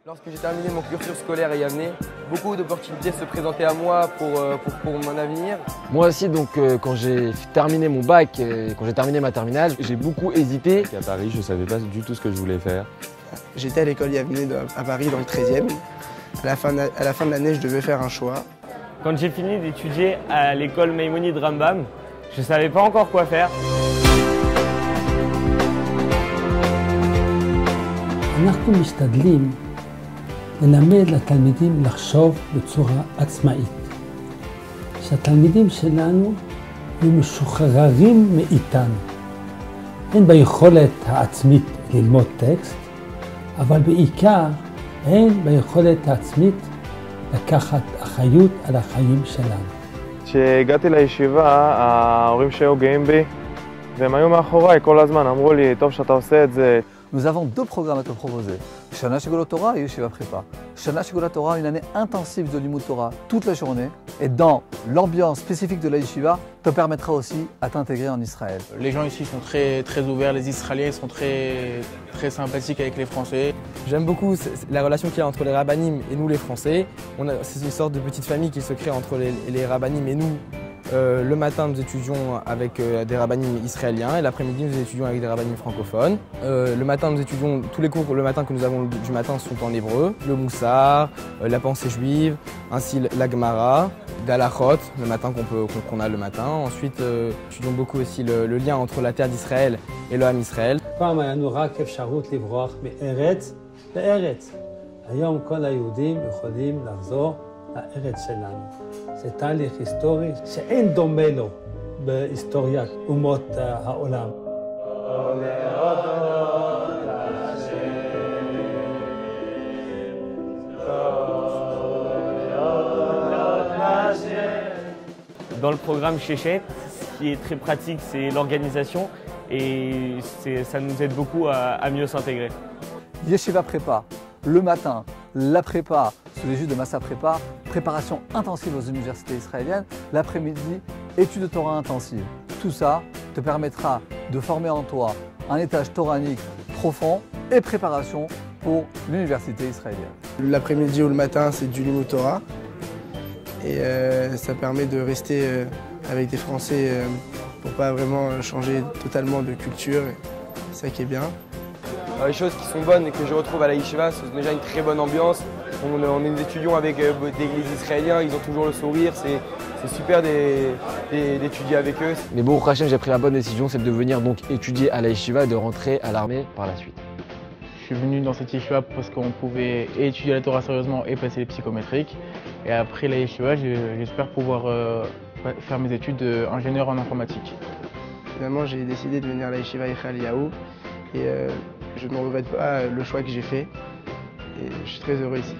Lorsque j'ai terminé mon cursus scolaire à Yamné, beaucoup d'opportunités se présentaient à moi pour mon avenir. Moi aussi, donc, quand j'ai terminé mon bac, et quand j'ai terminé ma terminale, j'ai beaucoup hésité. À Paris, je ne savais pas du tout ce que je voulais faire. J'étais à l'école Yamné à Paris, dans le 13e. À la fin de l'année, je devais faire un choix. Quand j'ai fini d'étudier à l'école Maïmonide Rambam, je ne savais pas encore quoi faire. אנחנו משתדלים ללמד לתלמידים לחשוב בצורה עצמאית. שהתלמידים שלנו יהיו משוחררים מאיתנו. הן ביכולת העצמית ללמוד טקסט, אבל בעיקר הן ביכולת העצמית לקחת אחריות על החיים שלנו. כשהגעתי לישיבה, ההורים שהיו גאים בי, והם היו מאחוריי כל הזמן, אמרו לי, טוב שאתה עושה את זה. Nous avons deux programmes à te proposer, Shana Shegula Torah et Yeshiva Prépa. Shana Shegula Torah, une année intensive de Limud Torah toute la journée et dans l'ambiance spécifique de la Yeshiva te permettra aussi à t'intégrer en Israël. Les gens ici sont très ouverts, les Israéliens sont très sympathiques avec les Français. J'aime beaucoup la relation qu'il y a entre les rabbinim et nous les Français. C'est une sorte de petite famille qui se crée entre les rabbinim et nous. Le matin, nous étudions avec des rabbinim israéliens et l'après-midi, nous étudions avec des rabbinim francophones. Le matin, nous étudions, tous les cours le matin que nous avons du matin sont en hébreu. Le moussar, la pensée juive, ainsi la Gemara, d'Alachot, le matin qu'on a le matin. Ensuite, nous étudions beaucoup aussi le lien entre la terre d'Israël et le Ham Israël. פעם היה לנו רק אפשרות לברוח מארץ לארץ. היום כל היהודים יכולים לחזור לארץ שלנו. זה תהליך היסטורי שאין דומה לו בהיסטוריית אומות העולם. Dans le programme Chéchet, ce qui est très pratique, c'est l'organisation et ça nous aide beaucoup à mieux s'intégrer. Yeshiva Prépa, le matin, la prépa sous les de Massa Prépa, préparation intensive aux universités israéliennes, l'après-midi, études de Torah intensives. Tout ça te permettra de former en toi un étage toranique profond et préparation pour l'université israélienne. L'après-midi ou le matin, c'est du Limud Torah. Et ça permet de rester avec des Français pour pas vraiment changer totalement de culture. C'est ça qui est bien. Les choses qui sont bonnes et que je retrouve à la Yeshiva, c'est déjà une très bonne ambiance. On est des étudiants avec des Israéliens, ils ont toujours le sourire, c'est super d'étudier avec eux. Mais bon, au Hachem, j'ai pris la bonne décision, c'est de venir donc étudier à la Yeshiva et de rentrer à l'armée par la suite. Je suis venu dans cette yeshiva parce qu'on pouvait étudier la Torah sérieusement et passer les psychométriques. Et après la yeshiva, j'espère pouvoir faire mes études d'ingénieur en informatique. Finalement, j'ai décidé de venir à la Yeshiva Echal Yahu et je ne regrette pas le choix que j'ai fait et je suis très heureux ici.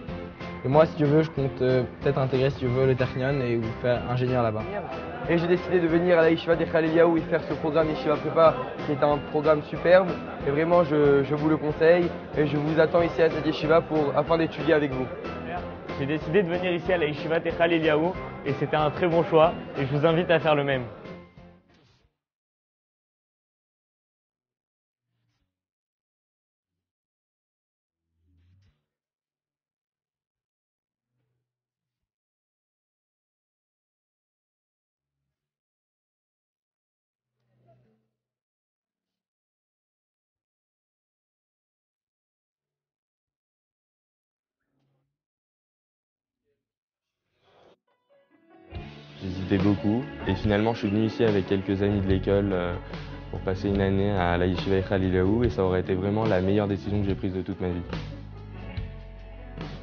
Et moi, si tu veux, je compte peut-être intégrer, si tu veux, le Technion et vous faire ingénieur là-bas. Et j'ai décidé de venir à la Yeshiva d'Echal Eliyahu et faire ce programme Yeshiva Prépa qui est un programme superbe. Et vraiment, je vous le conseille et je vous attends ici à cette Yeshiva afin d'étudier avec vous. J'ai décidé de venir ici à la Yeshiva Techal Eliyahu et c'était un très bon choix et je vous invite à faire le même. J'hésitais beaucoup et finalement je suis venu ici avec quelques amis de l'école pour passer une année à la Yeshiva Echal Eliyahu et ça aurait été vraiment la meilleure décision que j'ai prise de toute ma vie.